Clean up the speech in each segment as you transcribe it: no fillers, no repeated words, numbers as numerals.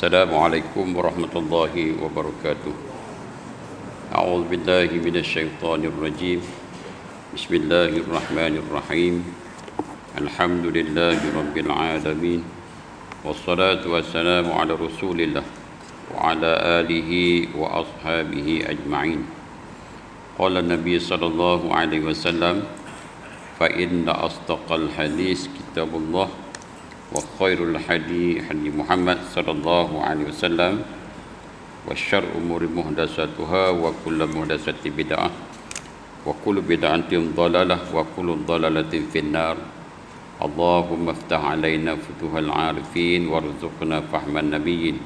Assalamualaikum warahmatullahi wabarakatuh. A'udzu billahi minasyaitonir rajim. Bismillahirrahmanirrahim. Alhamdulillahi rabbil alamin. Wassalatu wassalamu ala Rasulillah wa ala alihi wa ashabihi ajma'in. Qala Nabi sallallahu alaihi wasallam, fa inna asdaqal hadis kitabullah wa khairul hadi hadi Muhammad sallallahu alaihi wasallam wa syarrul umuri muhdatsatuha wa kullu muhdatsatin bid'ah wa kullu bid'atin dhalalah wa kullu dhalalatin finnar. Allahumma iftah alaina futuhal arifin warzuqna fahman nabiyyin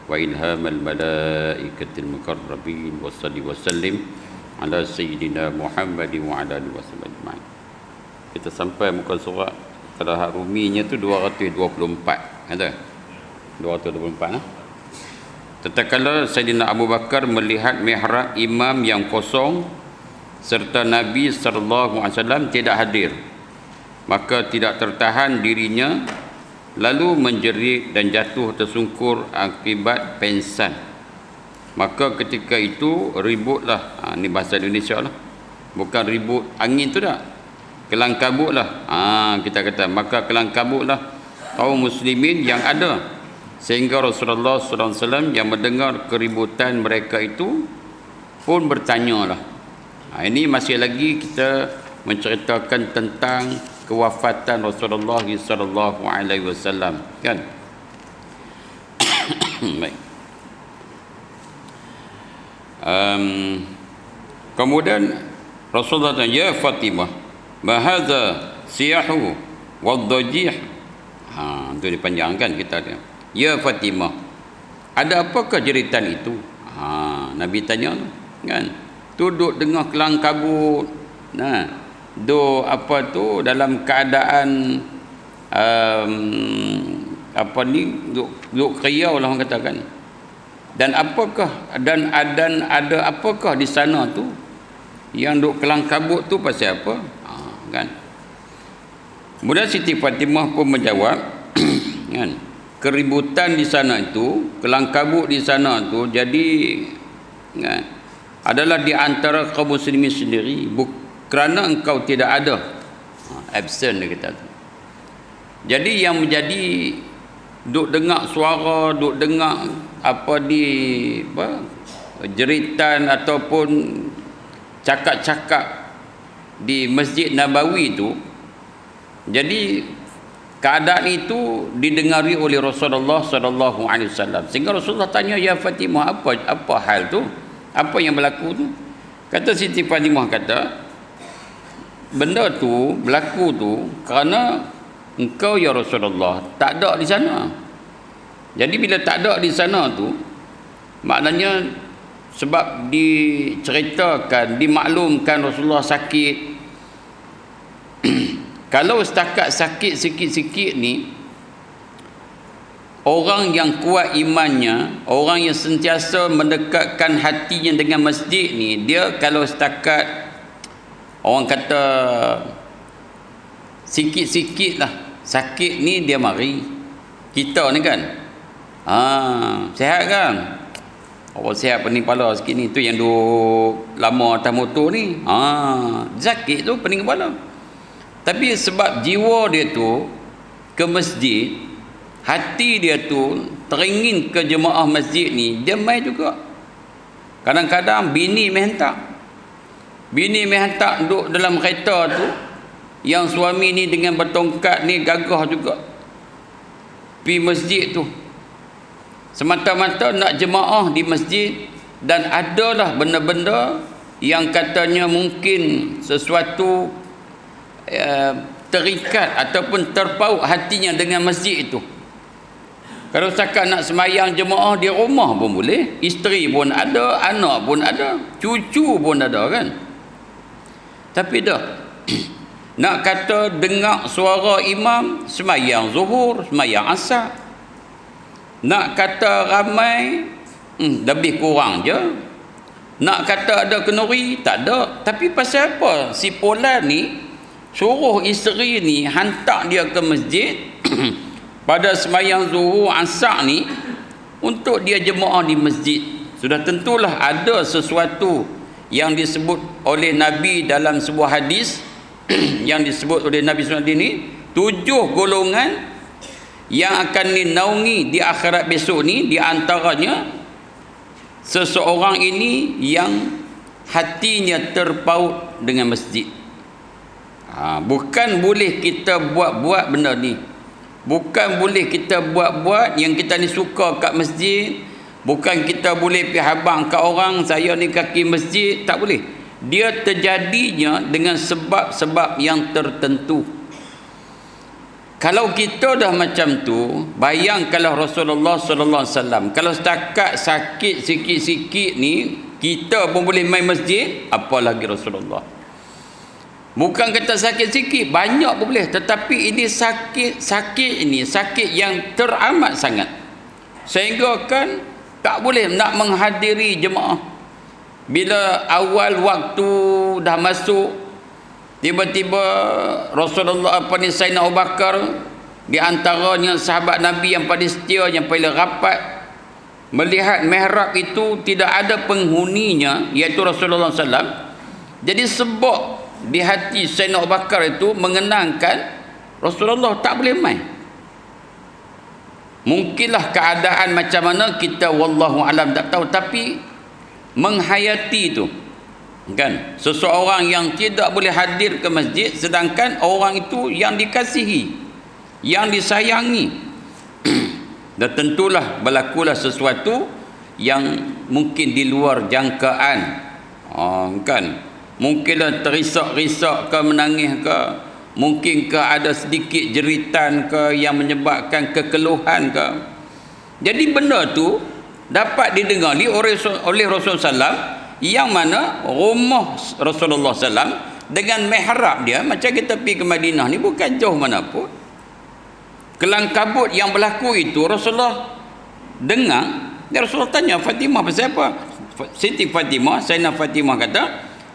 wa ilhamal malaikatil muqarrabin wa salli wa sallim ala sayyidina Muhammadin wa ala alihi wasallam. Kita sampai muka surat Al Ruminya tu 224, kata 224 lah. Tatkala Sayyidina Abu Bakar melihat mihrab imam yang kosong serta Nabi sallallahu alaihi wasallam tidak hadir, maka tidak tertahan dirinya lalu menjerit dan jatuh tersungkur akibat pengsan. Maka ketika itu ributlah, ni bahasa Indonesia lah, bukan ribut angin tu dah, kelang kabutlah. Kita kata maka kelang kabutlah kaum muslimin yang ada, sehingga Rasulullah SAW yang mendengar keributan mereka itu pun bertanyalah. Ini masih lagi kita menceritakan tentang kewafatan Rasulullah SAW, kan? Baik. Kemudian Rasulullah tanya, ya Fatimah, mahadza siyahu wadajih. Itu dipanjangkan kita dia. Ya Fatimah, ada apakah jeritan itu? Nabi tanya kan. Tu duduk dengar kelang kabut. Duk apa tu dalam keadaan duk kriau lah orang katakan. Dan ada apakah di sana tu yang duk kelang kabut tu pasal apa? Kan. Kemudian Siti Fatimah pun menjawab, kan, keributan di sana itu, kelang kabut di sana tu jadi, kan, adalah di antara kaum muslimin sendiri, kerana engkau tidak ada, absent dia kata tu. Jadi yang menjadi duk dengar suara, duk dengar jeritan ataupun cakap-cakap di Masjid Nabawi itu, jadi keadaan itu didengari oleh Rasulullah sallallahu alaihi wasallam, sehingga Rasulullah tanya, ya Fatimah, apa hal tu, apa yang berlaku tu? Kata Siti Fatimah, kata benda tu berlaku tu kerana engkau ya Rasulullah tak ada di sana. Jadi bila tak ada di sana tu, maknanya sebab diceritakan, dimaklumkan Rasulullah sakit. Kalau setakat sakit sikit-sikit ni, orang yang kuat imannya, orang yang sentiasa mendekatkan hatinya dengan masjid ni, dia kalau setakat orang kata sikit-sikit lah sakit ni, dia mari. Kita ni kan, sihat kan? Orang sihat pening kepala sikit ni, tu yang duk lama atas motor ni, sakit tu pening kepala. Tapi sebab jiwa dia tu ke masjid, hati dia tu teringin ke jemaah masjid ni, dia mai juga. Kadang-kadang bini mai hantar duduk dalam kereta tu, yang suami ni dengan bertongkat ni gagah juga pergi masjid tu, semata-mata nak jemaah di masjid. Dan adalah benda-benda yang katanya mungkin sesuatu terikat ataupun terpaut hatinya dengan masjid itu. Kalau setakat nak semayang jemaah di rumah pun boleh, isteri pun ada, anak pun ada, cucu pun ada, kan? Tapi dah nak kata dengar suara imam semayang zuhur, semayang asar, nak kata ramai, lebih kurang je. Nak kata ada kenuri, tak ada. Tapi pasal apa si Polan ni suruh isteri ni hantar dia ke masjid pada semayang zuhur asar ni, untuk dia jemaah di masjid. Sudah tentulah ada sesuatu yang disebut oleh Nabi dalam sebuah hadis yang disebut oleh Nabi SAW ini, 7 golongan yang akan dinaungi di akhirat besok ni. Di antaranya seseorang ini yang hatinya terpaut dengan masjid. Bukan boleh kita buat-buat benda ni. Bukan boleh kita buat-buat yang kita ni suka kat masjid. Bukan kita boleh pergi habang kat orang, saya ni kaki masjid. Tak boleh. Dia terjadinya dengan sebab-sebab yang tertentu. Kalau kita dah macam tu, bayangkanlah Rasulullah sallallahu alaihi wasallam. Kalau setakat sakit sikit-sikit ni kita pun boleh main masjid, apalagi Rasulullah. Bukan kata sakit sikit, banyak pun boleh. Tetapi ini sakit ini sakit yang teramat sangat, sehingga kan tak boleh nak menghadiri jemaah. Bila awal waktu dah masuk, tiba-tiba Rasulullah Sayyidina Abu Bakar, di antaranya sahabat Nabi yang paling setia, yang paling rapat, melihat mihrab itu tidak ada penghuninya, iaitu Rasulullah SAW. Jadi sebab di hati Sayyidina Abu Bakar itu mengenangkan Rasulullah tak boleh main. Mungkinlah keadaan macam mana kita wallahu alam tak tahu, tapi menghayati itu kan, seseorang yang tidak boleh hadir ke masjid, sedangkan orang itu yang dikasihi, yang disayangi. Dan tentulah berlakulah sesuatu yang mungkin di luar jangkaan. Kan, mungkinlah terisak-risak ke, menangis ke, mungkinkah ada sedikit jeritan ke yang menyebabkan kekeluhan ke. Jadi benda tu dapat didengar oleh Rasulullah SAW, yang mana rumah Rasulullah SAW dengan mihrab dia, macam kita pergi ke Madinah ni bukan jauh mana pun. Kelang kabut yang berlaku itu Rasulullah dengar. Rasulullah tanya Fatimah pasal apa. Siti Fatimah, Sayyidina Fatimah kata,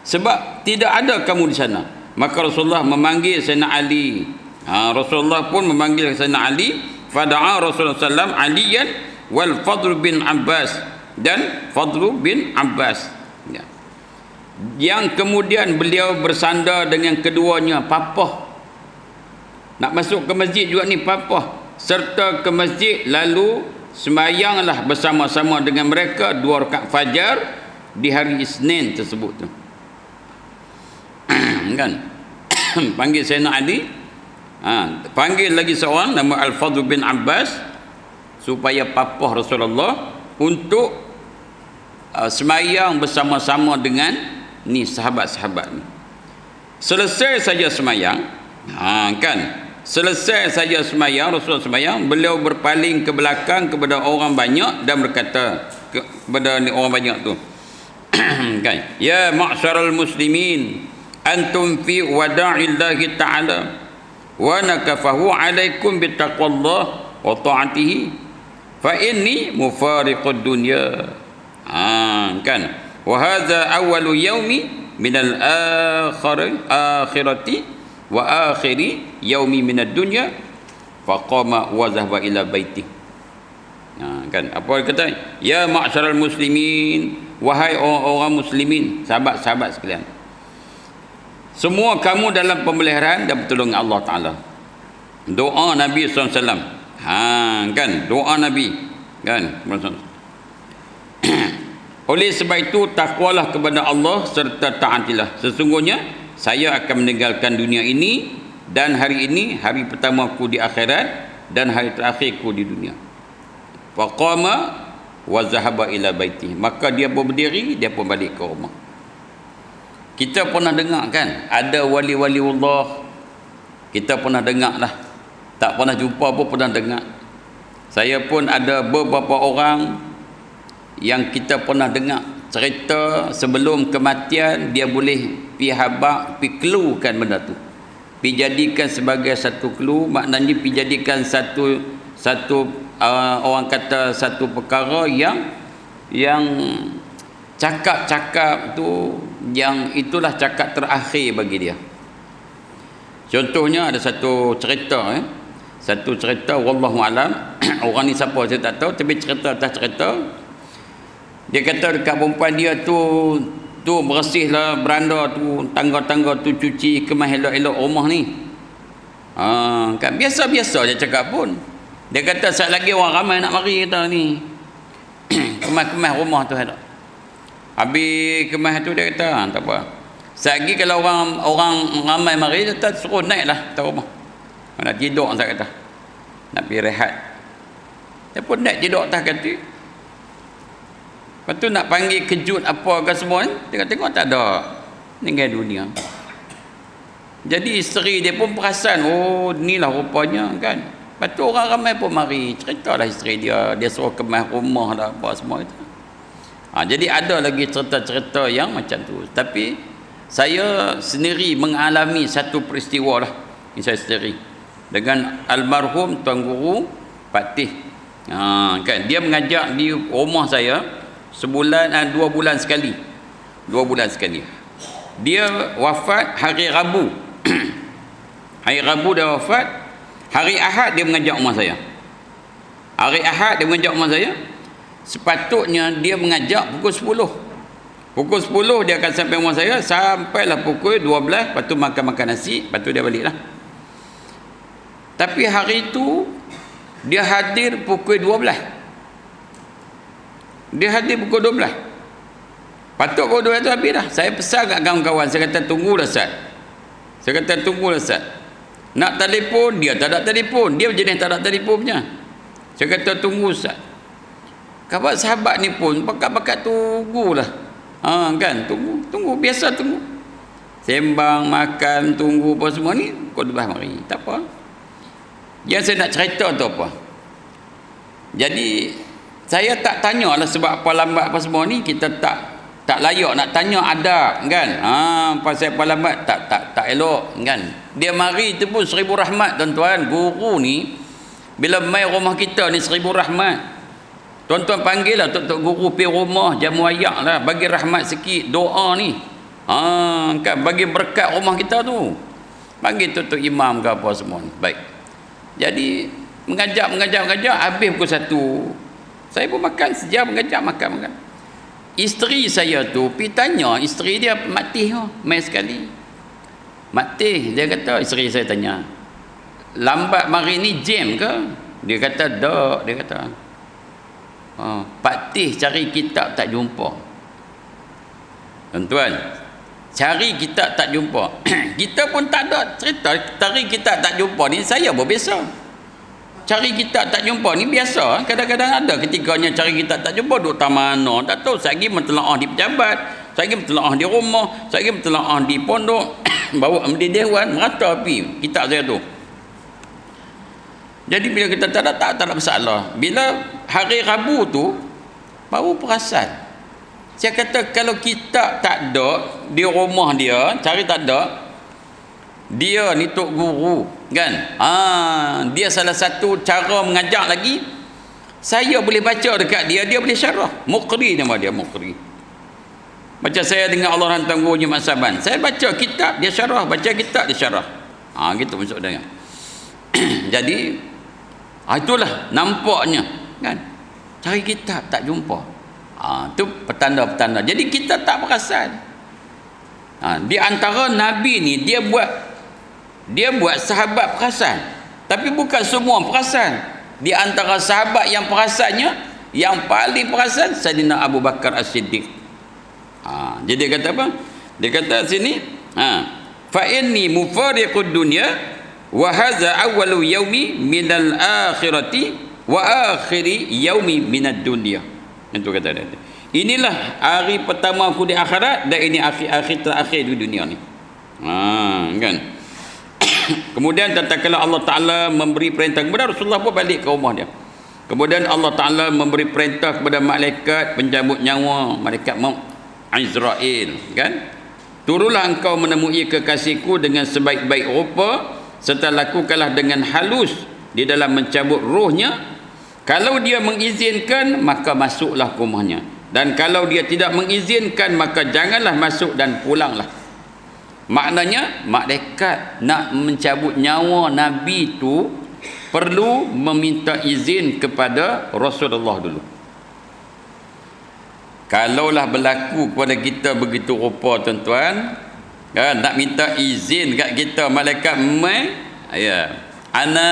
sebab tidak ada kamu di sana. Maka Rasulullah memanggil Sayyidina Ali. Rasulullah pun memanggil Sayyidina Ali. Fada'a Rasulullah SAW Aliyan wal Fadl bin Abbas, dan Fadl bin Abbas, ya. Yang kemudian beliau bersandar dengan keduanya, papah. Nak masuk ke masjid juga ni papah. Serta ke masjid, lalu semayanglah bersama-sama dengan mereka 2 rakaat fajar di hari Isnin tersebut tu. Kan, panggil Sayyidina Ali, panggil lagi seorang nama Al-Fadl bin Abbas, supaya papah Rasulullah untuk semayang bersama-sama dengan ni sahabat-sahabat ni. Selesai saja semayang, kan, selesai saja semayang, Rasulullah semayang, beliau berpaling ke belakang kepada orang banyak dan berkata kepada orang banyak tu, kan, ya ma'syaral muslimin, antum fi wada'illahi ta'ala wa nakafahu alaikum bitaqwallah wa ta'atihi fa inni mufariqud dunya. Kan, wa hadza awwalu yaumi minal akhirati wa akhiri yaumi minad dunya faqama wa zahaba ila baiti. Kan, apa dia kata? Ya ma'syaral muslimin, wahai orang muslimin, sahabat-sahabat sekalian, semua kamu dalam pemeliharaan dan pertolongan Allah Ta'ala. Doa Nabi SAW. Kan, doa Nabi, kan. Oleh sebab itu takwalah kepada Allah serta taatilah. Sesungguhnya saya akan meninggalkan dunia ini, dan hari ini hari pertamaku di akhirat dan hari terakhirku di dunia. Faqama wa zahaba ila baiti. Maka dia pun berdiri, dia pun balik ke rumah. Kita pernah dengar kan, ada wali-wali Allah. Kita pernah dengar lah. Tak pernah jumpa pun pernah dengar. Saya pun ada beberapa orang yang kita pernah dengar cerita sebelum kematian, dia boleh pi habaq, pi cluekan benda tu. Pi jadikan sebagai satu clue, maknanya pi jadikan satu orang kata satu perkara yang cakap-cakap tu, yang itulah cakap terakhir bagi dia. Contohnya ada satu cerita wallahu alam, Orang ni siapa saya tak tahu, tapi cerita atas cerita. Dia kata dekat perempuan dia tu bersihlah beranda tu, tangga-tangga tu, cuci, kemas elok-elok rumah ni. Kan biasa-biasa dia cakap pun. Dia kata saat lagi orang ramai nak mari kata ni. Kemas-kemas rumah tu ada. Habis kemas tu dia kata tak apa. Saat lagi kalau orang ramai mari, dia kata suruh naiklah atas rumah. Nak tidur saya kata. Nak pergi rehat. Dia pun naik tidur atas katil. Lepas tu nak panggil kejut apa ke semua ni, tengok-tengok tak ada. Meninggal dunia. Jadi isteri dia pun perasan, oh inilah rupanya kan. Lepas tu orang ramai pun mari, ceritalah isteri dia suruh kemas rumah lah apa semua itu. Jadi ada lagi cerita-cerita yang macam tu. Tapi saya sendiri mengalami satu peristiwa lah, ini saya sendiri dengan almarhum Tuan Guru Patih. Kan dia mengajak di rumah saya sebulan 2 bulan sekali. 2 bulan sekali. Dia wafat hari Rabu. Hari Rabu dia wafat. Hari Ahad dia mengajak rumah saya. Hari Ahad dia mengajak rumah saya. Sepatutnya dia mengajak pukul 10. Pukul 10 dia akan sampai rumah saya, sampailah pukul 12, lepas tu makan-makan nasi, lepas tu dia baliklah. Tapi hari itu dia hadir pukul 12. Dia hadir pukul 12. Patut pukul 12 tu habis dah. Saya pesan kat kawan-kawan, saya kata tunggulah Ustaz. Saya kata tunggulah Ustaz. Nak telefon, dia tak ada telefon. Dia jenis tak ada telefon punya. Saya kata tunggu Ustaz. Kawan sahabat ni pun pakat-pakat tunggulah. Kan, tunggu biasa tunggu. Sembang, makan, tunggu apa semua ni pukul 12 mari. Tak apa. Yang saya nak cerita tu apa? Jadi saya tak tanyalah sebab apa lambat apa semua ni, kita tak layak nak tanya adab kan. Pasal apa lambat tak elok kan. Dia mari tu pun 1000 rahmat tuan-tuan. Guru ni bila mai rumah kita ni 1000 rahmat. Tuan-tuan panggil lah tok guru pergi rumah jamu ayak lah, bagi rahmat sikit doa ni. Kan bagi berkat rumah kita tu. Panggil tok imam ke apa semua ni. Baik. Jadi mengajak habis pukul 1. Saya pun makan sejam, mengajak makan. Isteri saya tu pergi tanya, isteri dia mati mai sekali. Mati, dia kata, isteri saya tanya, lambat mari ni jam ke? Dia kata dak, dia kata. Pak Tih cari kitab tak jumpa. Tuan-tuan, cari kitab tak jumpa. Kita pun tak ada cerita cari kitab tak jumpa ni, saya pun biasa. Cari kitab tak jumpa ni biasa. Kadang-kadang ada ketikanya cari kitab tak jumpa, duduk tak mana, tak tahu. Saya pergi mentelaah di pejabat, saya pergi mentelaah di rumah, saya pergi mentelaah di pondok, bawa di dewan, merata api kitab saya tu. Jadi bila kita tak ada masalah. Bila hari Rabu tu baru perasan. Saya kata kalau kitab tak ada di rumah dia, cari tak ada. Dia ni tok guru kan. Dia salah satu cara mengajar lagi. Saya boleh baca dekat dia boleh syarah. Muqri nama dia, Muqri. Macam saya dengan Allah hantar guru Jumat Saban. Saya baca kitab, dia syarah, baca kitab, dia syarah. Gitu maksud dia. Jadi itulah nampaknya kan, cari kitab tak jumpa. Tu petanda-petanda. Jadi kita tak perasan. Di antara Nabi ni dia buat sahabat perasan, tapi bukan semua perasan. Di antara sahabat yang perasannya, yang paling perasan Sayyidina Abu Bakar As-Siddiq. Jadi dia kata apa? Dia kata sini, fa inni mufariqud dunya wa hadza awwalu yaumi minal akhirati wa akhiri yaumi minad dunya. Itu kata dia. Inilah hari pertama aku di akhirat dan ini akhir terakhir di dunia ni. Kan. Kemudian tatkala Allah Taala memberi perintah kepada Rasulullah pun balik ke rumah dia. Kemudian Allah Taala memberi perintah kepada malaikat pencabut nyawa, malaikat maut Azrail, kan? Turunlah engkau menemui kekasihku dengan sebaik-baik rupa, serta lakukanlah dengan halus di dalam mencabut rohnya. Kalau dia mengizinkan, maka masuklah ke rumahnya, dan kalau dia tidak mengizinkan, maka janganlah masuk dan pulanglah. Maknanya malaikat nak mencabut nyawa Nabi tu perlu meminta izin kepada Rasulullah dulu. Kalaulah berlaku kepada kita begitu rupa tuan-tuan, nak minta izin kat kita malaikat ana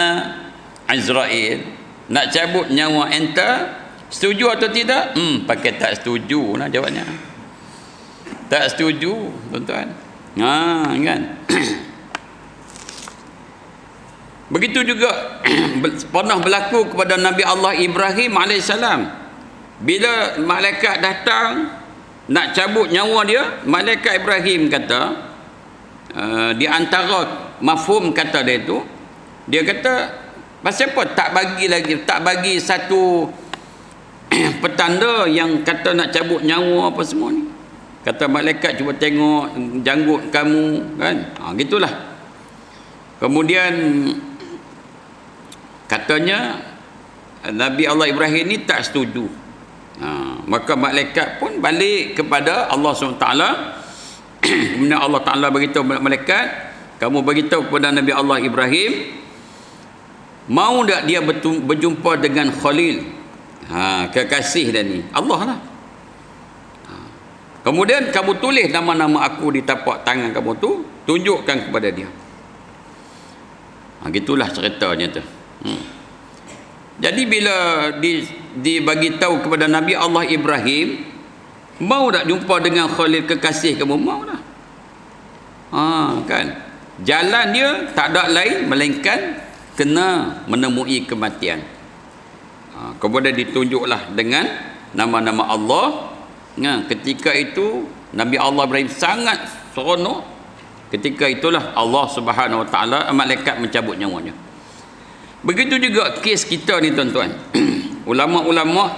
Azrail nak cabut nyawa enta, setuju atau tidak? Pakai tak setuju lah jawabnya. Tak setuju tuan-tuan. Kan. Begitu juga pernah berlaku kepada Nabi Allah Ibrahim alaihissalam. Bila malaikat datang nak cabut nyawa dia, malaikat Ibrahim kata, di antara mafhum kata dia tu, dia kata, pasal apa tak bagi satu petanda yang kata nak cabut nyawa apa semua ni. Kata malaikat, cuba tengok janggut kamu, kan. Gitulah. Kemudian katanya Nabi Allah Ibrahim ni tak setuju. Maka malaikat pun balik kepada Allah SWT. Kemudian Allah Ta'ala beritahu malaikat, kamu beritahu kepada Nabi Allah Ibrahim, mau tak dia berjumpa dengan Khalil, kekasih dia ni, Allah lah. Kemudian kamu tulis nama-nama aku di tapak tangan kamu tu, tunjukkan kepada dia. Gitulah ceritanya tu. Jadi bila dibagi tahu kepada Nabi Allah Ibrahim, mau tak jumpa dengan Khalil kekasih kamu? Mau dah. Kan. Jalan dia tak ada lain melainkan kena menemui kematian. Kemudian ditunjuklah dengan nama-nama Allah. Ketika itu Nabi Allah Ibrahim sangat seronok. Ketika itulah Allah Subhanahu Wa Taala, malaikat mencabut nyawanya. Begitu juga kes kita ni tuan-tuan. Ulama-ulama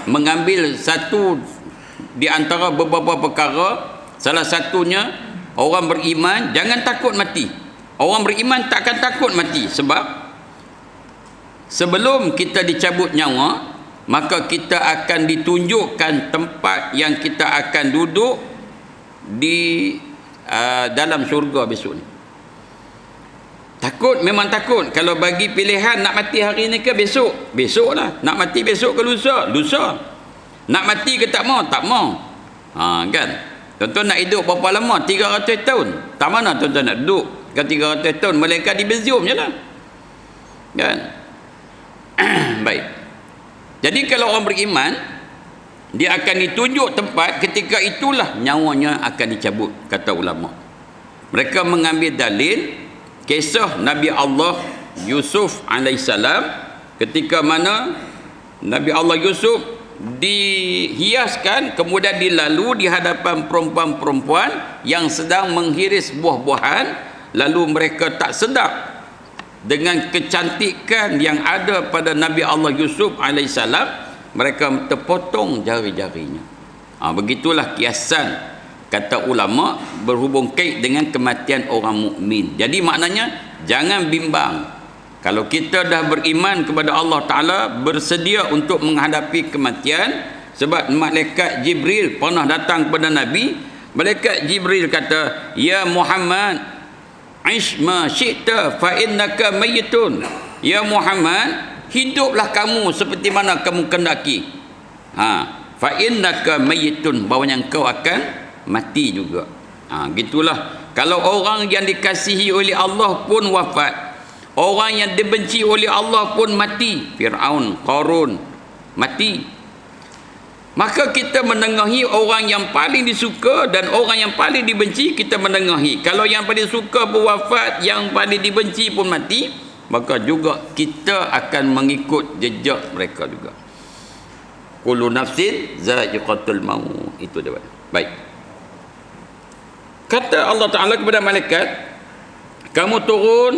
mengambil satu di antara beberapa perkara. Salah satunya, orang beriman jangan takut mati. Orang beriman takkan takut mati, sebab sebelum kita dicabut nyawa, maka kita akan ditunjukkan tempat yang kita akan duduk di dalam syurga besok ni. Takut, memang takut. Kalau bagi pilihan nak mati hari ni ke besok, besok lah. Nak mati besok ke lusa, lusa. Nak mati ke tak mau, tak mau. Kan. Tuan-tuan nak hidup berapa lama? 300 tahun. Tak mana tuan-tuan nak duduk ke 300 tahun, melainkan di berzium je lah. Kan. Baik. Jadi kalau orang beriman, dia akan ditunjuk tempat, ketika itulah nyawanya akan dicabut, kata ulama. Mereka mengambil dalil kisah Nabi Allah Yusuf alaihissalam, ketika mana Nabi Allah Yusuf dihiaskan, kemudian dilalu di hadapan perempuan-perempuan yang sedang menghiris buah-buahan, lalu mereka tak sedap dengan kecantikan yang ada pada Nabi Allah Yusuf alaihissalam, mereka terpotong jari-jarinya. Begitulah kiasan, kata ulama, berhubung kait dengan kematian orang mukmin. Jadi maknanya jangan bimbang. Kalau kita dah beriman kepada Allah Ta'ala, bersedia untuk menghadapi kematian. Sebab malaikat Jibril pernah datang kepada Nabi. Malaikat Jibril kata, ya Muhammad, ish ma syi'ta fa innaka mayyitun. Ya Muhammad, hiduplah kamu seperti mana kamu kendaki. Fa innaka mayyitun, bahawanya engkau akan mati juga. Gitulah. Kalau orang yang dikasihi oleh Allah pun wafat, orang yang dibenci oleh Allah pun mati. Fir'aun, Qarun mati. Maka kita menengahi orang yang paling disuka dan orang yang paling dibenci, kita menengahi. Kalau yang paling suka pun wafat, yang paling dibenci pun mati, maka juga kita akan mengikut jejak mereka juga. Kullu nafsin za'iqatul maut. Itu dia. Baik. Kata Allah Ta'ala kepada malaikat, kamu turun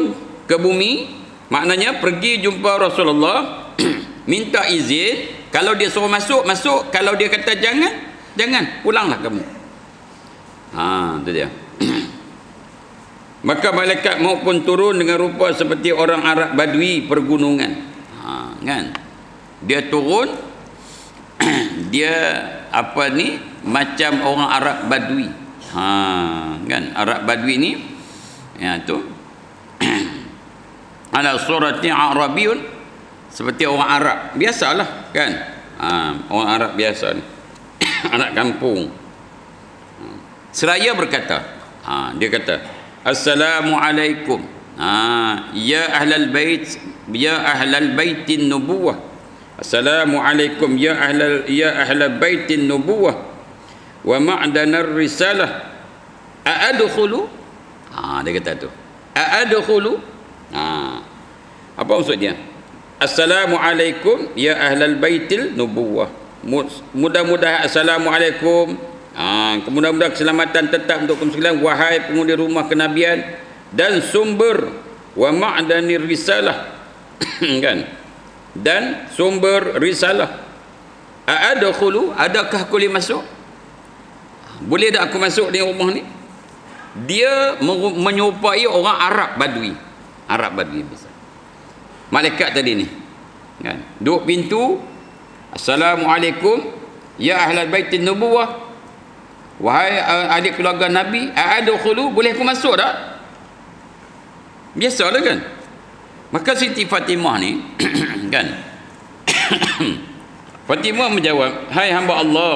ke bumi, maknanya pergi jumpa Rasulullah, minta izin. Kalau dia suruh masuk, masuk. Kalau dia kata jangan, jangan, pulanglah kamu. Itu dia. Maka malaikat maut pun turun dengan rupa seperti orang Arab Badui pergunungan. Kan? Dia turun, dia apa ni, macam orang Arab Badui. Kan? Arab Badui ni, ya tu. ala surati Arabiyun, seperti orang Arab biasalah kan. Orang Arab biasa ni. Anak kampung. Seraya berkata, dia kata, Assalamualaikum. Ya ahlal bait, ya ahlal baitin nubuwah. Assalamualaikum ya ahlal baitin nubuwah wa ma'danar risalah. A'adkhulu? Dia kata tu. A'adkhulu? Apa maksudnya? Assalamualaikum ya ahlal baitil nubuwah. Mudah-mudahan assalamualaikum. Mudah-mudahan keselamatan tetap untuk kaum sekalian, wahai penghuni rumah kenabian dan sumber wa ma'danir risalah. Kan? Dan sumber risalah. A'adkhulu? Adakah aku boleh masuk? Boleh tak aku masuk di rumah ni? Dia menyerupai orang Arab Badui. Arab Badui besar. Malaikat tadi ni kan, duduk pintu. Assalamualaikum ya ahlal baitin nubuwah, wahai ahli keluarga Nabi, a'adkhulu, boleh aku masuk tak? Biasalah kan. Maka Siti Fatimah ni kan Fatimah menjawab, hai hamba Allah,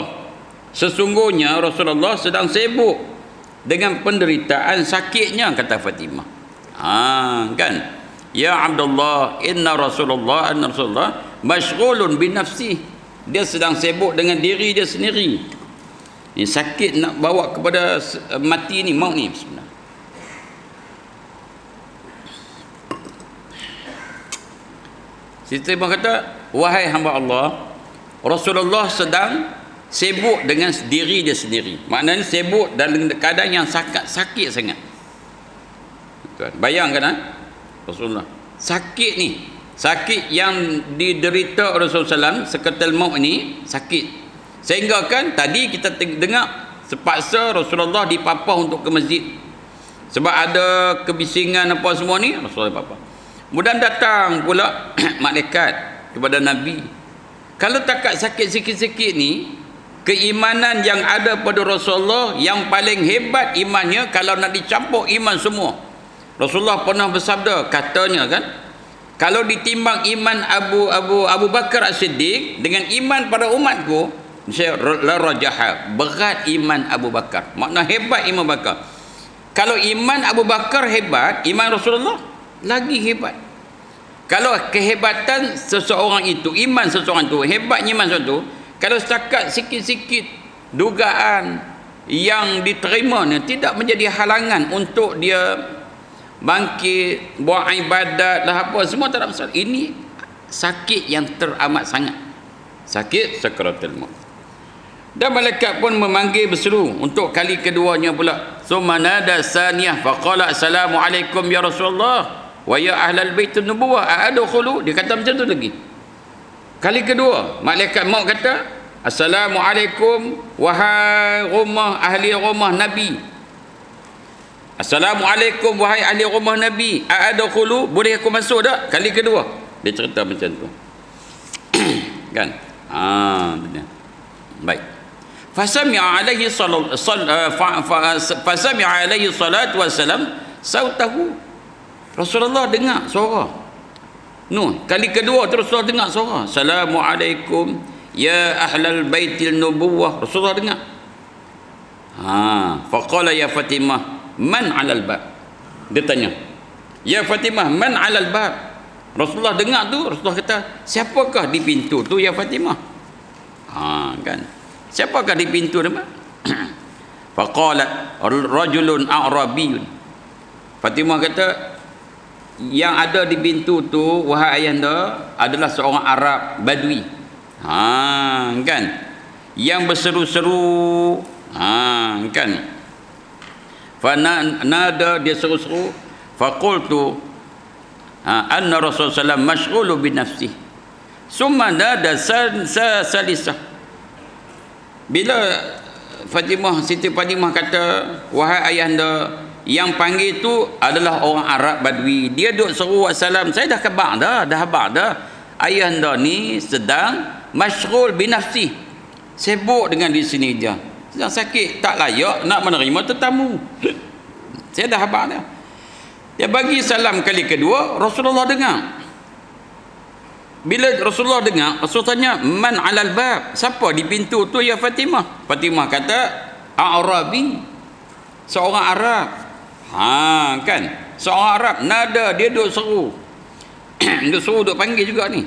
sesungguhnya Rasulullah sedang sibuk dengan penderitaan sakitnya, kata Fatimah. Kan, ya Abdullah, inna Rasulullah masyghulun bi nafsi, dia sedang sibuk dengan diri dia sendiri. Ini sakit nak bawa kepada mati ni, maut ni. Bismillah. Siti berkata, wahai hamba Allah, Rasulullah sedang sibuk dengan diri dia sendiri. Maknanya sibuk dalam keadaan yang sakit sangat. Tuan, bayangkan Rasulullah sakit ni, sakit yang diderita Rasulullah SAW, seketul maut ni sakit, sehingga kan tadi kita dengar sepaksa Rasulullah dipapah untuk ke masjid sebab ada kebisingan apa semua ni. Rasulullah dipapah. Kemudian datang pula malaikat kepada Nabi. Kalau takat sakit sikit-sikit ni, keimanan yang ada pada Rasulullah yang paling hebat imannya, kalau nak dicampur iman semua. Rasulullah pernah bersabda, katanya kan, kalau ditimbang iman Abu Bakar As-Siddiq dengan iman pada umatku, la rajaha, berat iman Abu Bakar. Makna hebat iman Bakar. Kalau iman Abu Bakar hebat, iman Rasulullah lagi hebat. Kalau kehebatan seseorang itu, iman seseorang itu, hebatnya iman seseorang itu, kalau setakat sikit-sikit dugaan yang diterimanya tidak menjadi halangan untuk dia bangkit, buat ibadat lah apa semua, tak ada masalah. Ini sakit yang teramat sangat, sakit sakaratul maut. Dan malaikat pun memanggil berseru untuk kali keduanya pula. Summa nada saniyah faqala assalamualaikum ya Rasulullah wa ya ahlal baitin nubuwah a'adkhulu. Dia kata macam tu lagi. Kali kedua malaikat maut kata, assalamualaikum wahai rumah ahli rumah Nabi. Assalamualaikum wahai ahli rumah Nabi, a'adkhulu, boleh aku masuk tak? Kali kedua dia cerita macam tu. Kan? Benar. Baik. Fasami'a alaihi salatu wassalam sautahu. Rasulullah dengar suara. Kali kedua terus Rasulullah dengar suara. Assalamualaikum ya ahlal baitil nubuwah. Rasulullah dengar. Faqala ya Fatimah, man 'alal bab? Dia tanya, ya Fatimah, man 'alal bab? Rasulullah dengar tu, Rasulullah kata, siapakah di pintu tu ya Fatimah? Kan, siapakah di pintu tu? Faqala rajulun a'rabiyun. Fatimah kata, yang ada di pintu tu wahai ayahanda adalah seorang Arab Badui. Kan, yang berseru-seru. Kan, fanada, dia seru-seru. Faqultu anna Rasulullah SAW masyghulu bi nafsihi. Summa nada salisah. Bila Siti Fatimah kata, wahai ayahanda, yang panggil tu adalah orang Arab Badui. Dia duk seru wassalam. Saya dah khabar dah. Ayahanda ni sedang masyghul bi nafsihi, sibuk dengan di sini dia. Sedang sakit, tak layak nak menerima tetamu. Saya dah khabar dah. Dia bagi salam kali kedua, Rasulullah dengar. Bila Rasulullah dengar, Rasul tanya, man alal bab, siapa di pintu tu ya Fatimah? Fatimah kata, A'rabi, seorang Arab. Kan, seorang Arab, nada dia duk seru. Duk seru, duk panggil juga ni.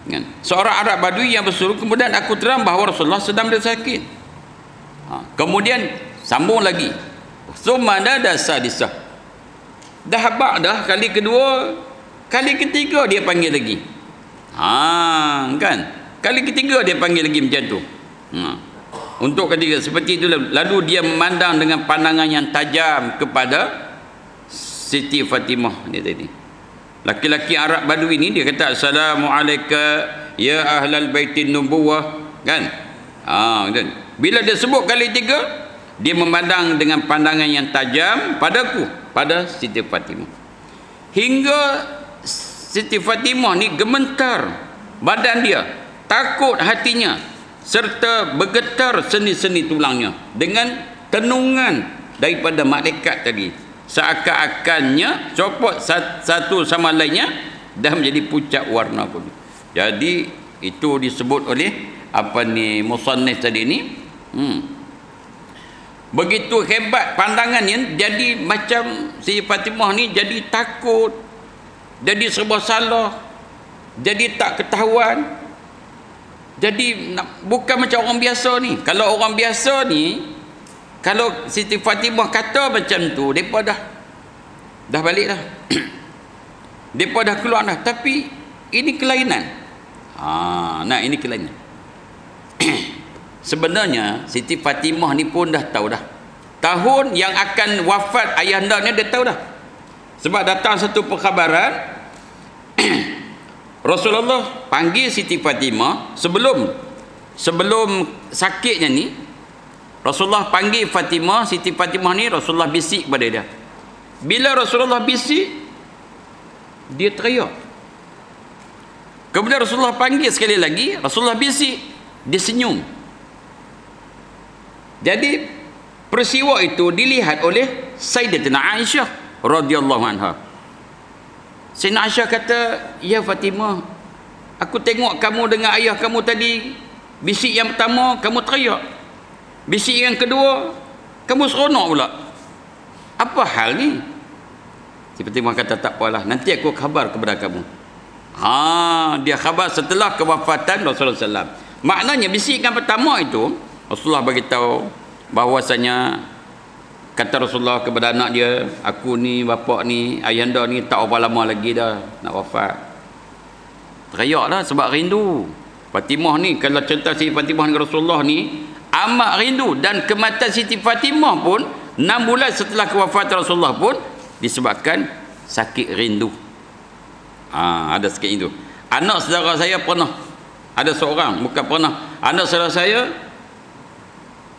Kan? Seorang Arab Badui yang berseru, kemudian aku terang bahawa Rasulullah sedang bersakit. Kemudian sambung lagi, summa nada sadisah, dah habaq dah kali kedua, kali ketiga dia panggil lagi. Kan, kali ketiga dia panggil lagi macam tu. Untuk ketiga seperti itu, lalu dia memandang dengan pandangan yang tajam kepada Siti Fatimah ni tadi. Laki-laki Arab Badui ni dia kata, Assalamualaikum ya ahlal baitin nubuwah, kan? Kan? Bila dia sebut kali tiga, dia memandang dengan pandangan yang tajam padaku, pada Siti Fatimah. Hingga Siti Fatimah ni gemetar badan dia, takut hatinya, serta bergetar sendi-sendi tulangnya dengan tenungan daripada malaikat tadi. Seakan-akannya copot satu sama lainnya dah menjadi pucat warna pun. Jadi itu disebut oleh musannif tadi ni. Begitu hebat pandangannya, jadi macam si Fatimah ni jadi takut, jadi serba salah, jadi tak ketahuan. Jadi bukan macam orang biasa ni. Kalau orang biasa ni, kalau Siti Fatimah kata macam tu, mereka dah balik dah. Mereka dah keluar dah. Tapi ini kelainan. Ini kelainan. Sebenarnya Siti Fatimah ni pun dah tahu dah. Tahun yang akan wafat ayahanda ni dia tahu dah. Sebab datang satu perkhabaran, Rasulullah panggil Siti Fatimah sebelum sakitnya ni. Rasulullah panggil Fatimah, Siti Fatimah ni, Rasulullah bisik kepada dia. Bila Rasulullah bisik, dia teriak. Kemudian Rasulullah panggil sekali lagi, Rasulullah bisik, dia senyum. Jadi peristiwa itu dilihat oleh Sayyidatina Aisyah radhiyallahu anha. Sayyidatina Aisyah kata, ya Fatimah, aku tengok kamu dengan ayah kamu tadi, bisik yang pertama kamu teriak, bisik yang kedua kamu seronok pula. Apa hal ni? Si Fatimah kata, tak apalah, nanti aku khabar kepada kamu. Dia khabar setelah kewafatan Rasulullah SAW. Maknanya bisikan pertama itu, Rasulullah beritahu bahawasanya, kata Rasulullah kepada anak dia, aku ni, bapak ni, ayahanda ni tak berapa lama lagi dah nak wafat. Teriak lah sebab rindu. Fatimah ni, kalau cerita Siti Fatimah dengan Rasulullah ni amat rindu, dan kematian Siti Fatimah pun 6 bulan setelah kewafatan Rasulullah pun disebabkan sakit rindu. Ada sakit rindu. Anak saudara saya pernah, ada seorang, bukan pernah, anak saudara saya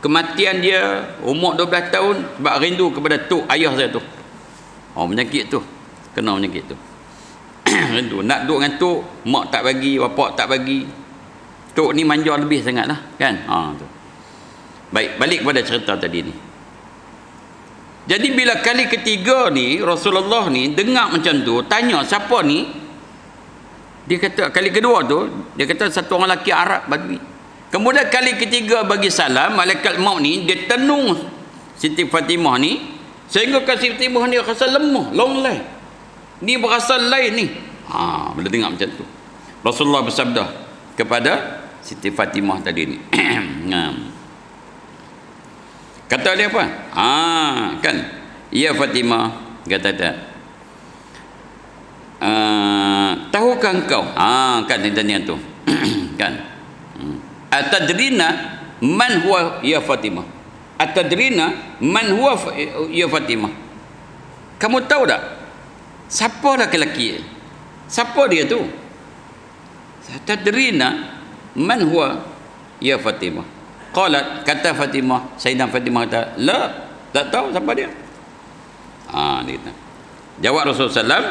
kematian dia umur 12 tahun sebab rindu kepada tok ayah saya tu. Penyakit tu, kena penyakit tu. Rindu nak duduk dengan tok, mak tak bagi, bapak tak bagi. Tok ni manja lebih sangatlah, kan? Tu. Baik, balik kepada cerita tadi ni. Jadi bila kali ketiga ni Rasulullah ni dengar macam tu, tanya siapa ni, dia kata kali kedua tu dia kata satu orang lelaki Arab Badui. Kemudian kali ketiga bagi salam, malaikat maut ni dia tenung Siti Fatimah ni sehingga Siti Fatimah ni rasa lemah, longlai. Ni berasa lain ni. Bila dengar macam tu, Rasulullah bersabda kepada Siti Fatimah tadi ni. Kata dia apa? Kan, ya Fatimah, kata tak, tahukah engkau, kan dia tanya tu. Kan, atadrina man huwa ya Fatimah, atadrina man huwa ya Fatimah, kamu tahu tak siapa lelaki, siapa dia tu? Atadrina man huwa ya Fatimah. Qalat, kata Fatimah, Sayyidah Fatimah kata, la, tak tahu siapa dia. Dia kata. Jawab Rasulullah SAW,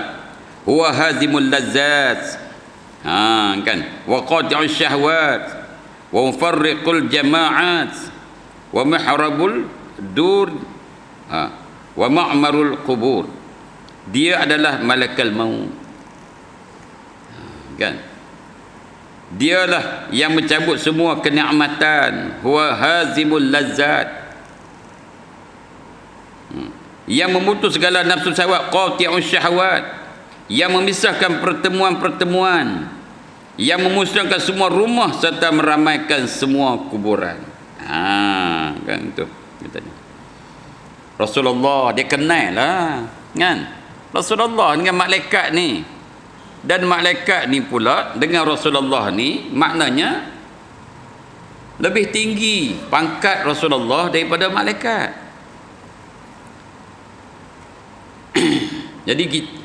huwa hazimul lazzat, kan, wa qati'us syahwat, wa mufarriqul jama'at, wa mahrabul dur, wa ma'marul qubur. Dia adalah malakal maut. Kan? Dialah yang mencabut semua kenikmatan, huwa hazimul lazzat. Yang memutus segala nafsu syahwat, qati'us syahwat. Yang memisahkan pertemuan-pertemuan, yang memusnahkan semua rumah serta meramaikan semua kuburan. Kan itu katanya. Rasulullah dia kenal lah, kan? Rasulullah dengan malaikat ni, dan malaikat ni pula dengan Rasulullah ni maknanya lebih tinggi pangkat Rasulullah daripada malaikat. Jadi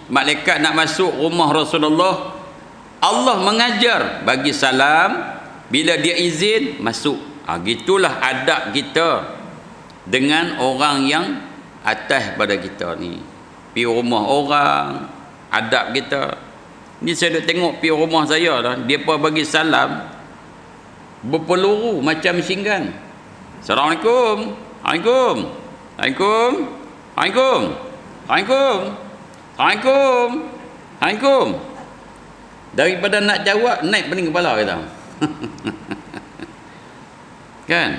malaikat nak masuk rumah Rasulullah, Allah mengajar bagi salam, bila dia izin masuk. Gitulah adab kita dengan orang yang atas pada kita ni. Pergi rumah orang, adab kita. Ni saya dah tengok pergi rumah saya dah, dia pun bagi salam berpeluru macam machine gun. Assalamualaikum. Waalaikum. Waalaikum. Waalaikum. Waalaikum. Waalaikum. Waalaikum. Daripada nak jawab, naik pening kepala kita. Kan?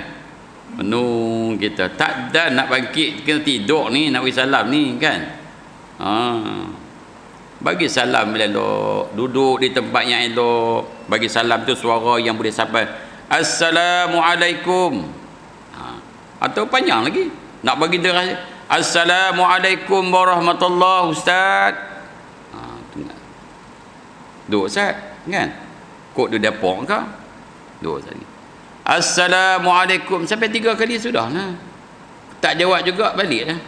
Penuh kita. Tak ada nak bangkit, kena tidur ni, nak bagi salam ni, kan? Bagi salam elok, duduk di tempat yang elok. Bagi salam tu suara yang boleh sampai. Assalamualaikum. Atau panjang lagi. Nak bagi dia Assalamualaikum warahmatullahi Ustaz. Duk Ustaz, kan? Kok dia dapur ke? Duk Ustaz. Assalamualaikum sampai 3 kali sudah lah. Tak jawab juga balik lah.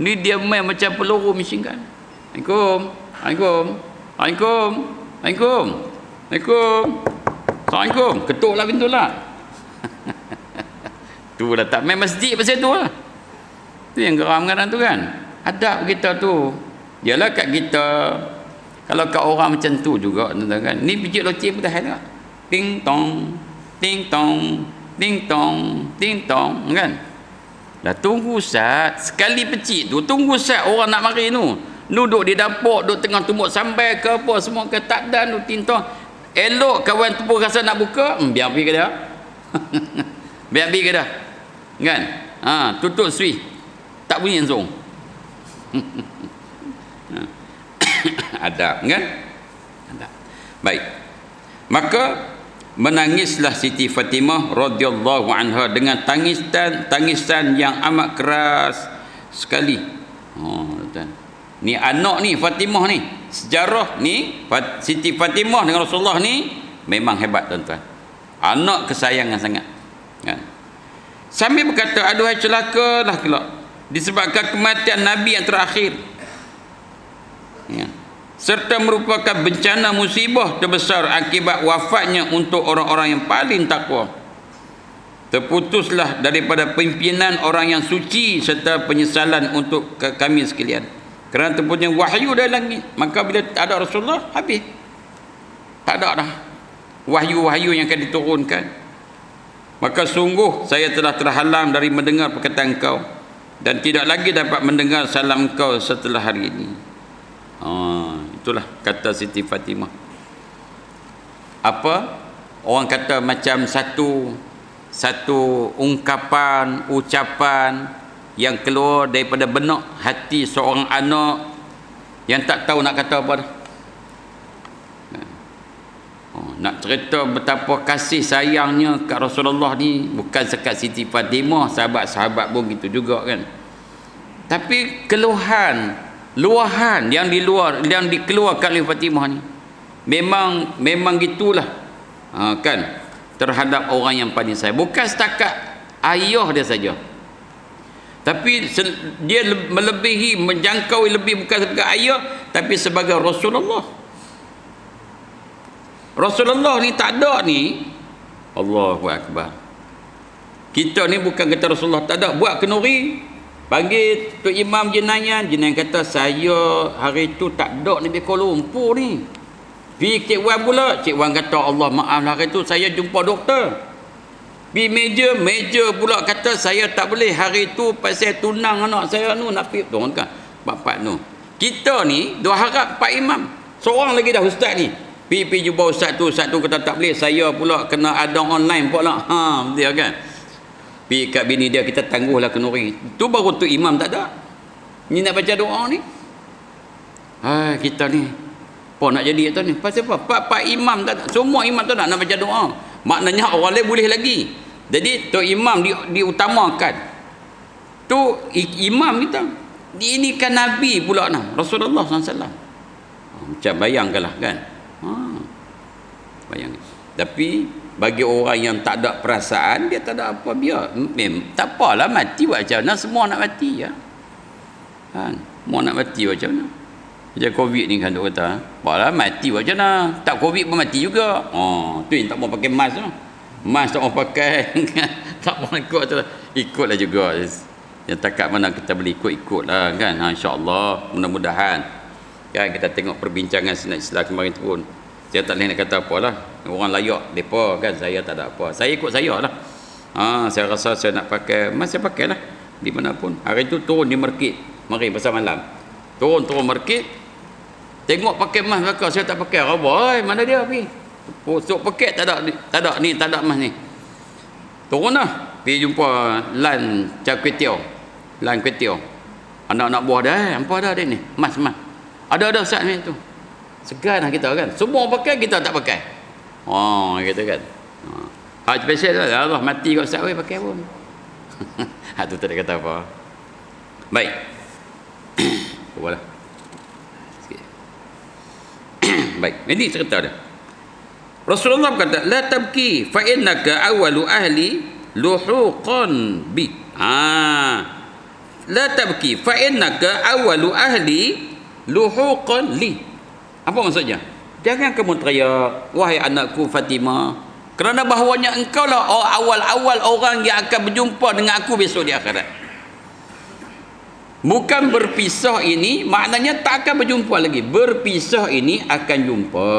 Ni dia main macam peluru machine gun. Assalamualaikum. Waalaikum. Waalaikum. Waalaikum. Waalaikum. Assalamualaikum. Ketuklah pintu lah. Tu lah, tak main masjid pasal tu lah. Tu yang geram kadang tu kan. Adab kita tu. Yalah kat kita, kalau kat orang macam tu juga, kan. Ni pijit loceng pun dah tak? Ting tong, ting tong, ting tong, ting tong, kan? Dah tunggu Ustaz, sekali pecik tu, tunggu Ustaz orang nak mari tu. Duduk di dapur, duduk tengah tumbuk sambai ke apa semua ke, tak dan tu ting tong. Elok kawan tu pun rasa nak buka, biar pergi ke dah. Biar pergi ke dah. Kan? Tutup switch. Tak bunyi langsung. Adab, kan? Adab. Baik. Maka menangislah Siti Fatimah radhiyallahu anha dengan tangisan yang amat keras sekali. Ni anak ni Fatimah ni, sejarah ni Siti Fatimah dengan Rasulullah ni memang hebat tuan-tuan. Anak kesayangan sangat, kan? Sambil berkata, aduhai celakalah kelak disebabkan kematian Nabi yang terakhir, ya, serta merupakan bencana musibah terbesar akibat wafatnya untuk orang-orang yang paling takwa. Terputuslah daripada pimpinan orang yang suci serta penyesalan untuk kami sekalian, kerana terputusnya wahyu dari langit. Maka bila tak ada Rasulullah, habis, tak ada dah wahyu-wahyu yang akan diturunkan. Maka sungguh saya telah terhalang dari mendengar perkataan engkau, dan tidak lagi dapat mendengar salam engkau setelah hari ini. Itulah kata Siti Fatimah. Apa orang kata, macam satu ungkapan, ucapan yang keluar daripada benak hati seorang anak yang tak tahu nak kata apa dah. Nak cerita betapa kasih sayangnya kat Rasulullah ni, bukan sekat Siti Fatimah, sahabat-sahabat pun gitu juga, kan? Tapi luahan yang dikeluarkan oleh Fatimah ni memang gitulah, kan, terhadap orang yang paling sayang. Bukan setakat ayah dia saja, tapi dia melebihi, menjangkau lebih, bukan sebagai ayah tapi sebagai Rasulullah. Rasulullah ni tak ada ni, Allahu Akbar. Kita ni bukan kata Rasulullah tak ada, buat kenuri, panggil Tok Imam Jenayan kata, saya hari tu tak ada ni di Kuala Lumpur ni. Pergi Cik Wan pula, Cik Wan kata, Allah maaf lah, hari tu saya jumpa doktor. Pi meja pula kata saya tak boleh hari tu pasal tunang anak saya nu nak pi tu kan. Bapak nu. Kita ni duk harap Pak Imam. Seorang lagi dah ustaz ni. Pi jumpa ustaz tu kata tak boleh, saya pula kena ada online pula. Dia kan. Pi kat bini dia, kita tangguhlah kenuri. Tu baru tu imam tak ada. Ni nak baca doa ni. Kita ni apa nak jadi tu ni? Pasal apa? Pak imam tak ada. Semua imam tu nak baca doa. Maknanya orang lain boleh lagi. Jadi tu imam diutamakan. Tu imam kita. Ini kan Nabi pula nah, Rasulullah SAW. Macam bayangkanlah kan. Bayangkan. Tapi bagi orang yang tak ada perasaan, dia tak ada apa, biar tak apalah, mati buat macam mana, semua nak mati ya. Kan? Semua nak mati buat macam mana. Macam Covid ni kan duk kata, apalah mati buat macam mana. Tak Covid pun mati juga. Tu yang tak mau pakai mask tu. Mask tak mau pakai. Tak mau ikutlah juga. Yang takat mana kita boleh ikut-ikutlah kan. InsyaAllah, mudah-mudahan. Kan kita tengok perbincangan Senat Islam kemarin tu pun. Saya tak boleh nak kata apalah. Orang layak mereka kan, saya tak ada apa. Saya ikut saya lah. Saya rasa saya nak pakai, saya pakai lah. Di mana pun. Hari tu turun di market. Mari pasal malam. Turun market. Tengok pakai mask belakang. Saya tak pakai. Rabai, mana dia pergi? Sok pakai tak ada mask ni. Turun lah. Pergi jumpa lan kuih tiaw. Anak-anak buah dah. Apa dah dia ni? Mask. Ada Ustaz ni tu. Segan lah kita kan. Semua pakai, kita tak pakai. Gitu kan. Special lah. Allah mati kat Ustaz, pakai pun. Tu tak ada kata apa. Baik. Boleh. Sikit. Baik. Ini cerita dia. Rasulullah kata, la tabki fa innaka awwalu ahli luhuqan bi. La tabki fa innaka awwalu ahli luhuqan li. Apa maksudnya? Jangan kamu teriak, wahai anakku Fatimah, kerana bahawanya engkau lah awal-awal orang yang akan berjumpa dengan aku besok di akhirat. Bukan berpisah ini maknanya tak akan berjumpa lagi. Berpisah ini akan jumpa.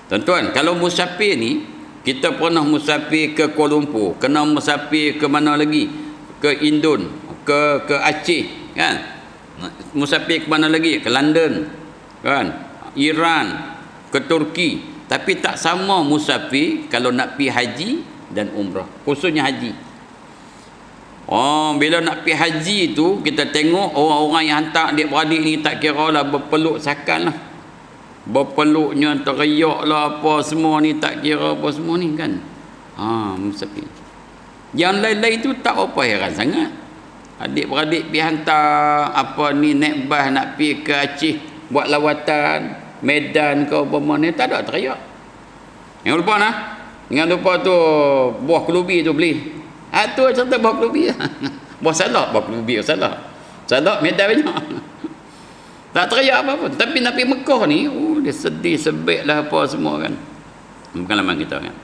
Tuan-tuan, kalau musafir ni, kita pernah musafir ke Kuala Lumpur, kena musafir ke mana lagi? Ke Indon, ke Aceh, kan? Musafir ke mana lagi? Ke London, kan? Iran, ke Turki. Tapi tak sama musafir kalau nak pergi haji dan umrah, khususnya haji. Bila nak pergi haji tu, kita tengok orang-orang yang hantar adik-beradik ni tak kira lah berpeluk sakan lah, berpeluknya teriak lah apa semua ni, tak kira apa semua ni kan. Musafir. Yang lain-lain tu tak apa heran sangat. Adik-beradik pergi hantar apa ni, naik bas nak pergi ke Aceh buat lawatan, Medan ke apa mana, tak ada teriak. Jangan lupa tu buah kelubi tu beli. Tu cerita buah kelubi. Buah salak, buah kelubi salah. Salak Medan banyak. Tak teriak apa-apa. Tapi nak pergi Mekah ni, dia sedih sebik lah apa semua kan. Pengalaman kita kan.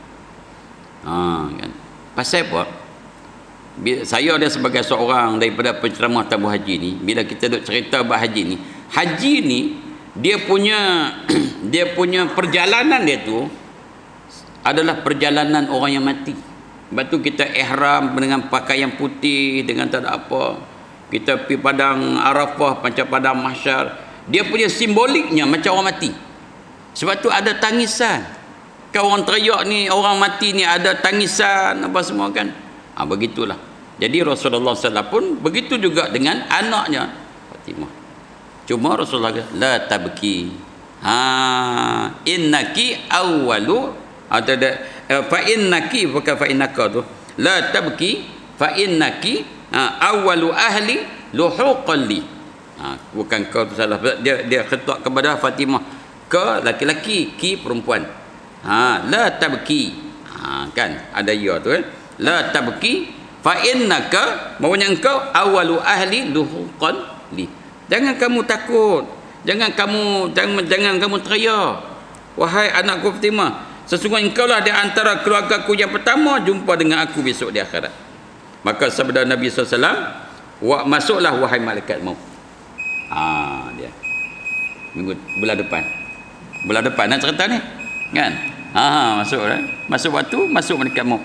Kan. Pasal apa? Saya ada sebagai seorang daripada penceramah tabu haji ni, bila kita duk cerita bab haji ni dia punya perjalanan dia tu adalah perjalanan orang yang mati. Sebab tu kita ihram dengan pakaian putih, dengan tak ada apa. Kita pergi padang Arafah macam padang mahsyar. Dia punya simboliknya macam orang mati. Sebab tu ada tangisan. Kan orang teriak ni, orang mati ni ada tangisan apa semua kan. Begitulah. Jadi Rasulullah SAW pun begitu juga dengan anaknya Fatimah. Cuma Rasulullah kata, la tabki. Innaki awwalu fa innaki, bukan fa innaka tu. La tabki fa innaki awwalu ahli luhuqan li. Bukan kau tu salah. Dia khitab kepada Fatimah, ke laki-laki, ki perempuan. La tabki. Kan ada ya tu kan. La tabki fa innaka, maksudnya engkau awwalu ahli luhuqan li. Jangan kamu takut, jangan kamu teriak, wahai anakku Fatimah, sesungguhnya engkau lah di antara keluargaku yang pertama jumpa dengan aku besok di akhirat. Maka sabda Nabi SAW, masuklah wahai malaikat maut. Dia bulan depan nak cerita ni kan. Masuk waktu, masuk malaikat maut.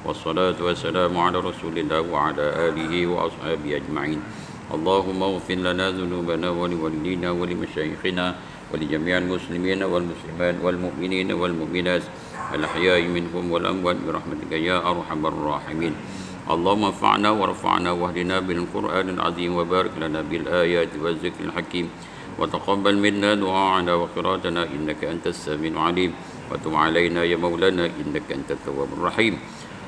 والصلاة والسلام على رسول الله وعلى آله وأصحابه أجمعين. اللهم اغفر لنا ذنوبنا ولوالدينا ولمشايخنا ولجميع المسلمين والمسلمات والمؤمنين والمؤمنات الأحياء منهم والأموات برحمتك يا أرحم الراحمين. اللهم انفعنا ورفعنا واهدنا بالقرآن العظيم وبارك لنا بالآيات والذكر الحكيم وتقبل منا دعاءنا وقراءتنا إنك أنت السميع العليم وتب علينا يا مولانا إنك أنت التواب الرحيم.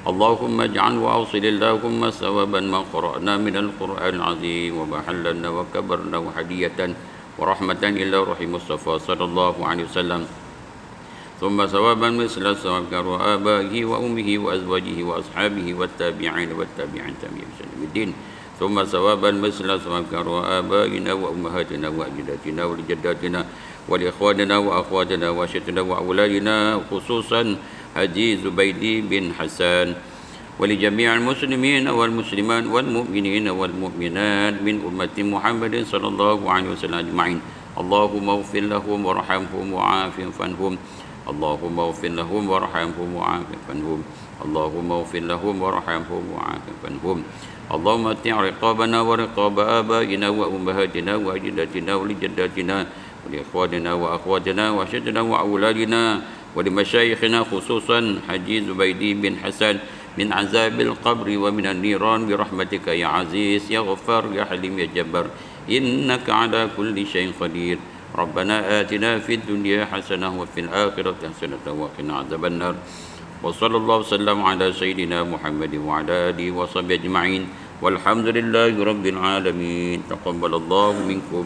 اللهم اجعل وأوصل اللهم ثوابا ما قرأنا من القرآن العظيم ومحلنا وكبرنا وهدية ورحمة إلى روح المصطفى صلى الله عليه وسلم، ثم ثوابا مثل ثواب آبائه وأمه وأزواجه وأصحابه والتابعين والتابعين تابعين الدين، ثم ثوابا مثل ثواب آبائنا وأمهاتنا وأجدادنا ولجداتنا ولإخواننا وأخواتنا وأشيرتنا وأولادنا خصوصا حجي زبيدي بن حسان ولجميع المسلمين والمسلمات والمؤمنين والمؤمنات من أمة محمد صلى الله عليه وسلم أجمعين. اللهم اغفر لهم وارحمهم وعافهم عنهم. اللهم اغفر لهم وارحمهم وعافهم عنهم. اللهم اغفر لهم وارحمهم وعافهم عنهم. اللهم اتع رقابنا ورقاب آبائنا وأمهاتنا وأجدادنا ولجداتنا ولإخواننا وأخواتنا وأشيرتنا وأولادنا ولمشايخنا خصوصا حجي زبيدي بن حسن من عذاب القبر ومن النيران برحمتك يا عزيز يا غفار يا حليم يا جبار إنك على كل شيء قدير. ربنا آتنا في الدنيا حسنة وفي الآخرة حسنة وقنا عذاب النار. وصلى الله وسلم على سيدنا محمد وعلى آله وصحبه أجمعين والحمد لله رب العالمين. تقبل الله منكم